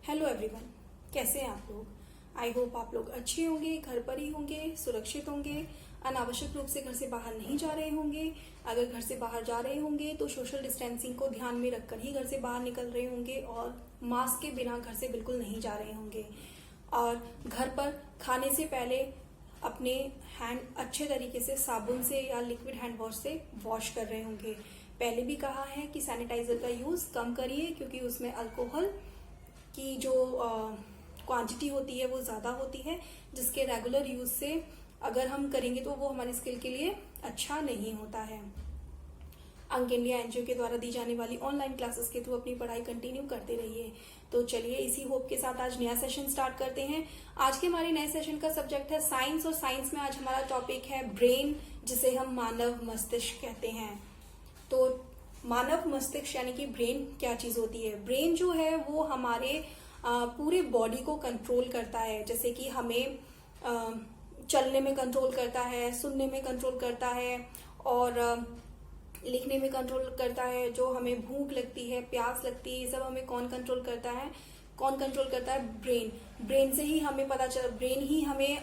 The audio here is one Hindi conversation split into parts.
हेलो एवरीवन, कैसे हैं आप लोग। आई होप आप लोग अच्छे होंगे, घर पर ही होंगे, सुरक्षित होंगे, अनावश्यक रूप से घर से बाहर नहीं जा रहे होंगे। अगर घर से बाहर जा रहे होंगे तो सोशल डिस्टेंसिंग को ध्यान में रखकर ही घर से बाहर निकल रहे होंगे और मास्क के बिना घर से बिल्कुल नहीं जा रहे होंगे। और घर पर खाने से पहले अपने हैंड अच्छे तरीके से साबुन से या लिक्विड हैंड वॉश से वॉश कर रहे होंगे। पहले भी कहा है कि सैनिटाइजर का यूज कम करिए, क्योंकि उसमें अल्कोहल की जो क्वांटिटी होती है वो ज़्यादा होती है, जिसके रेगुलर यूज से अगर हम करेंगे तो वो हमारी स्किल के लिए अच्छा नहीं होता है। अंग इंडिया एनजीओ के द्वारा दी जाने वाली ऑनलाइन क्लासेस के थ्रू अपनी पढ़ाई कंटिन्यू करते रहिए। तो चलिए इसी होप के साथ आज नया सेशन स्टार्ट करते हैं। आज के हमारे नए सेशन का सब्जेक्ट है साइंस, और साइंस में आज हमारा टॉपिक है ब्रेन, जिसे हम मानव मस्तिष्क कहते हैं। तो मानव मस्तिष्क यानी कि ब्रेन क्या चीज होती है। ब्रेन जो है वो हमारे पूरे बॉडी को कंट्रोल करता है, जैसे कि हमें चलने में कंट्रोल करता है, सुनने में कंट्रोल करता है और लिखने में कंट्रोल करता है। जो हमें भूख लगती है, प्यास लगती है, ये सब हमें कौन कंट्रोल करता है? कौन कंट्रोल करता है? ब्रेन। ब्रेन से ही हमें पता चल, ब्रेन ही हमें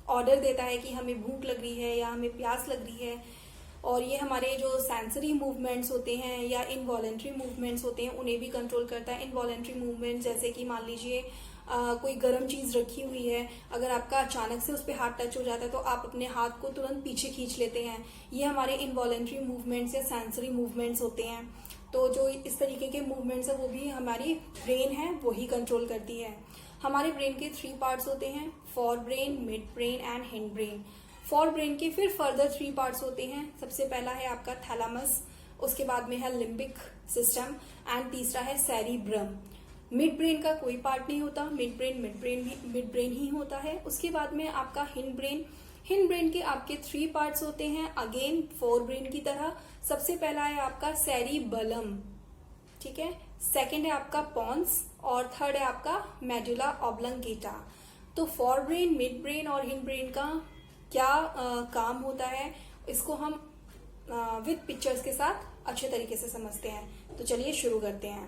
ऑर्डर देता है कि हमें भूख लग रही है या हमें प्यास लग रही है। और ये हमारे जो सेंसरी मूवमेंट्स होते हैं या इनवॉलेंट्री मूवमेंट्स होते हैं उन्हें भी कंट्रोल करता है। इनवॉलेंट्री मूवमेंट जैसे कि मान लीजिए कोई गर्म चीज रखी हुई है, अगर आपका अचानक से उस पर हाथ टच हो जाता है तो आप अपने हाथ को तुरंत पीछे खींच लेते हैं। ये हमारे इनवॉलेंट्री मूवमेंट्स या सेंसरी मूवमेंट्स होते हैं। तो जो इस तरीके के मूवमेंट्स है वो भी हमारी ब्रेन है वो ही कंट्रोल करती है। हमारे ब्रेन के 3 पार्ट्स होते हैं, fore brain, mid brain and hind brain. Fore brain के फिर फर्दर 3 पार्ट्स होते हैं। सबसे पहला है आपका थैलामस, उसके बाद में है लिम्बिक सिस्टम एंड तीसरा है सेरिब्रम। मिड ब्रेन का कोई पार्ट नहीं होता, मिड ब्रेन ही होता है। उसके बाद में आपका हिंड ब्रेन। हिंड ब्रेन के आपके 3 पार्ट्स होते हैं, अगेन फोर ब्रेन की तरह। सबसे पहला है आपका सेरिबलम, ठीक है, सेकेंड है आपका पॉन्स और थर्ड है आपका मेडुला ऑब्लंगेटा। तो फोर ब्रेन, मिड ब्रेन और हिंड ब्रेन का क्या काम होता है, इसको हम विद पिक्चर्स के साथ अच्छे तरीके से समझते हैं। तो चलिए शुरू करते हैं।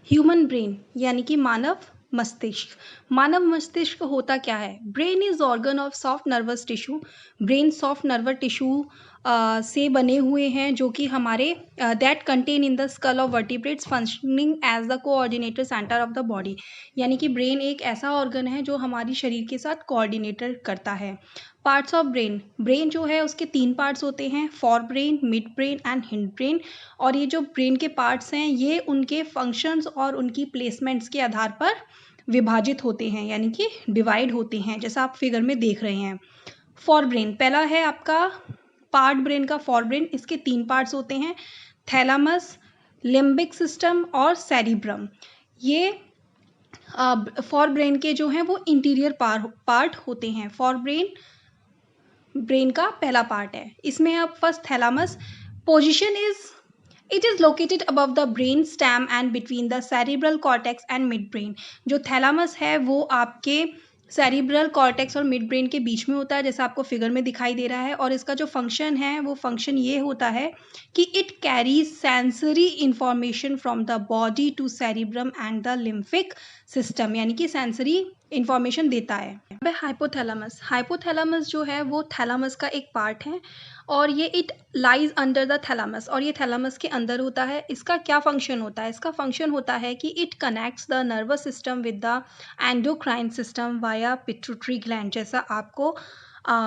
ह्यूमन ब्रेन यानी कि मानव मस्तिष्क। मानव मस्तिष्क होता क्या है? Brain is organ of soft nervous tissue. Brain soft nervous tissue से बने हुए हैं जो कि हमारे that contain in the skull of vertebrates functioning as the coordinator centre of the body. यानी कि ब्रेन एक ऐसा ऑर्गन है जो हमारी शरीर के साथ कोऑर्डिनेटर करता है। Parts of brain. ब्रेन जो है उसके 3 पार्ट्स होते हैं, fore brain, mid brain and hind brain. और ये जो ब्रेन के पार्ट्स हैं ये उनके फंक्शंस और उनकी प्लेसमेंट्स के आधार पर विभाजित होते हैं, यानी कि डिवाइड होते हैं, जैसा आप फिगर में देख रहे हैं। फोर ब्रेन पहला है आपका पार्ट ब्रेन का फोर ब्रेन। इसके 3 पार्ट्स होते हैं, थैलामस, लिम्बिक सिस्टम और सेरिब्रम। ये फोर ब्रेन के जो हैं वो इंटीरियर पार्ट होते हैं। फोर ब्रेन का पहला पार्ट है। इसमें अब first thalamus position it is located above the brain stem and between the cerebral cortex and mid brain. जो थैलामस है वो आपके सेरिब्रल कॉर्टेक्स और मिड ब्रेन के बीच में होता है, जैसा आपको फिगर में दिखाई दे रहा है। और इसका जो फंक्शन है वो फंक्शन ये होता है कि it carries sensory information from the body to cerebrum and the limbic system, यानी कि सेंसरी इंफॉर्मेशन देता है। हाइपोथैलेमस। हाइपोथैलेमस जो है वो थैलामस का एक पार्ट है और ये it lies under the thalamus, और ये थैलामस के अंदर होता है। इसका क्या फंक्शन होता है? इसका फंक्शन होता है कि it connects the nervous system with the endocrine system via pituitary gland, जैसा आपको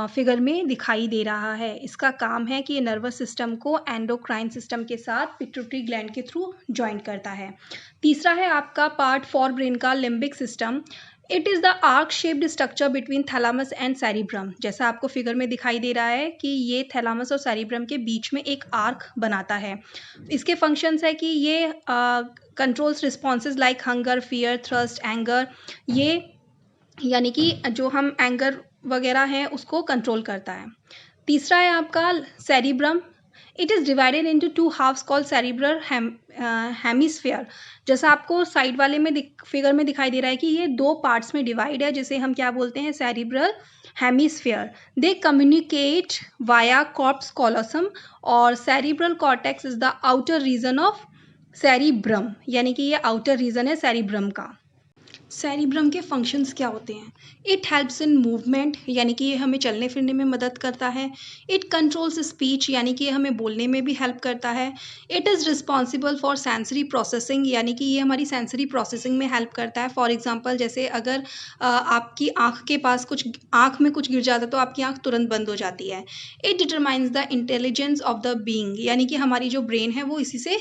फिगर में दिखाई दे रहा है। इसका काम है कि ये नर्वस सिस्टम को एंडोक्राइन सिस्टम के साथ पिट्यूटरी ग्लैंड के थ्रू ज्वाइन करता है। तीसरा है आपका पार्ट फोर ब्रेन का limbic system. It is the arc shaped structure between thalamus and cerebrum. जैसा आपको फिगर में दिखाई दे रहा है कि ये थैलामस और सेरिब्रम के बीच में एक आर्क बनाता है। इसके फंक्शंस है कि ये controls responses like hunger, fear, thrust, anger. ये यानी कि जो हम एंगर वगैरह है उसको कंट्रोल करता है। तीसरा है आपका cerebrum. It is divided into 2 halves called cerebral hemisphere. जैसा आपको साइड वाले में फिगर में दिखाई दे रहा है कि ये 2 पार्ट्स में डिवाइड है, जिसे हम क्या बोलते हैं? Cerebral hemisphere. They communicate via corpus callosum और cerebral cortex is the outer region of cerebrum, यानी कि ये आउटर रीजन है सेरिब्रम का। सेरिब्रम के फंक्शंस क्या होते हैं? इट हेल्प्स इन मूवमेंट, यानी कि ये हमें चलने फिरने में मदद करता है। इट कंट्रोल्स स्पीच, यानी कि ये हमें बोलने में भी हेल्प करता है। It is responsible for sensory processing, यानी कि ये हमारी सेंसरी प्रोसेसिंग में हेल्प करता है। फॉर एग्जांपल जैसे अगर आपकी आँख के पास आँख में कुछ गिर जाता है तो आपकी आँख तुरंत बंद हो जाती है। It determines the intelligence of the being, यानी कि हमारी जो ब्रेन है वो इसी से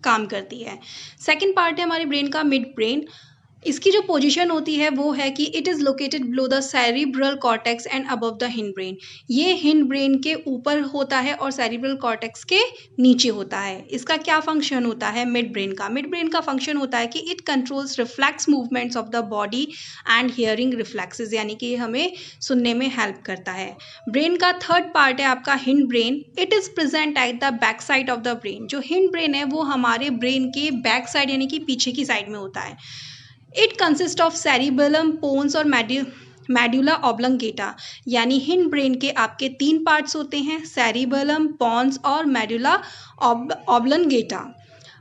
काम करती है। सेकेंड पार्ट है हमारे ब्रेन का मिड ब्रेन। इसकी जो पोजीशन होती है वो है कि it is located below the cerebral cortex and above the hind brain. ये हिंड ब्रेन के ऊपर होता है और सेरिब्रल कॉर्टेक्स के नीचे होता है। इसका क्या फंक्शन होता है मिड ब्रेन का? मिड ब्रेन का फंक्शन होता है कि it controls reflex movements of the body and hearing reflexes, यानी कि ये हमें सुनने में हेल्प करता है। ब्रेन का थर्ड पार्ट है आपका hind brain. It is present at the back side of the brain. जो हिंड ब्रेन है वो हमारे ब्रेन के बैक साइड, यानी कि पीछे की साइड में होता है। It consist of cerebellum, pons और मेडुला ऑब्लंगेटा, यानी हिंड ब्रेन के आपके 3 पार्ट्स होते हैं, सेरिबेलम, पोन्स और मेडुला ऑब्लंगेटा।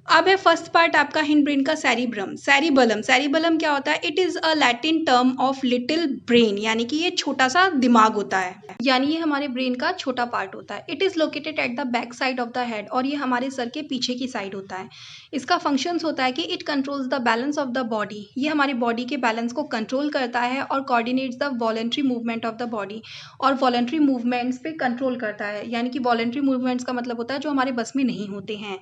अब है फर्स्ट पार्ट आपका हिंड ब्रेन का सेरिब्रम। सेरिबेलम क्या होता है? It is a Latin term of little brain, यानी कि ये छोटा सा दिमाग होता है, यानी ये हमारे ब्रेन का छोटा पार्ट होता है। It is located at the back side of the head, और ये हमारे सर के पीछे की साइड होता है। इसका फंक्शंस होता है कि it controls the balance of the body, ये हमारी बॉडी के बैलेंस को कंट्रोल करता है और coordinates the voluntary movement of the body, और वॉलेंट्री मूवमेंट्स पे कंट्रोल करता है, यानी कि वॉलेंट्री मूवमेंट्स का मतलब होता है जो हमारे बस में नहीं होते हैं।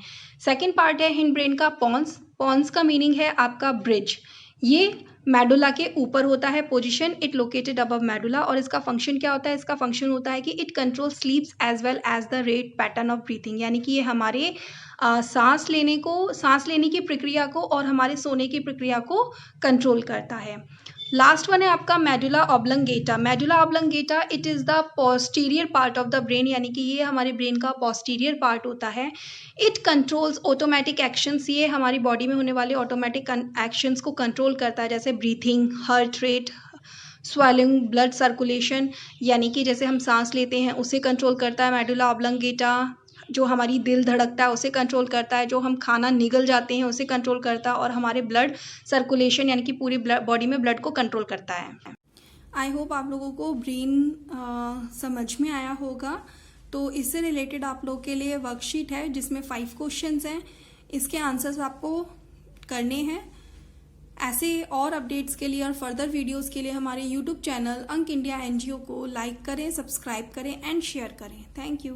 सेकेंड पार्ट है हिंड ब्रेन का पॉन्स का मीनिंग है आपका ब्रिज। ये मेडुला के ऊपर होता है position, it located above medulla, और इसका फंक्शन क्या होता है? इसका फंक्शन होता है कि it control sleeps as well as the rate pattern of breathing, यानी कि ये हमारे सांस लेने की प्रक्रिया को और हमारे सोने की प्रक्रिया को कंट्रोल करता है। लास्ट वन है आपका medulla oblongata. It is the posterior part of the brain, यानी कि ये हमारे ब्रेन का पोस्टीरियर पार्ट होता है। इट कंट्रोल्स ऑटोमेटिक एक्शंस, ये हमारी बॉडी में होने वाले ऑटोमेटिक एक्शंस को कंट्रोल करता है, जैसे breathing, heart rate, swelling, blood circulation, यानी कि जैसे हम सांस लेते हैं उसे कंट्रोल करता है मेडुला ऑब्लंगेटा। जो हमारी दिल धड़कता है उसे कंट्रोल करता है, जो हम खाना निगल जाते हैं उसे कंट्रोल करता है, और हमारे ब्लड सर्कुलेशन, यानी कि पूरी बॉडी में ब्लड को कंट्रोल करता है। आई होप आप लोगों को ब्रेन समझ में आया होगा। तो इससे रिलेटेड आप लोग के लिए वर्कशीट है जिसमें 5 क्वेश्चंस हैं, इसके आंसर्स आपको करने हैं। ऐसे और अपडेट्स के लिए और फर्दर वीडियोस के लिए हमारे यूट्यूब चैनल अंक इंडिया NGO को लाइक करें, सब्सक्राइब करें एंड शेयर करें। Thank you.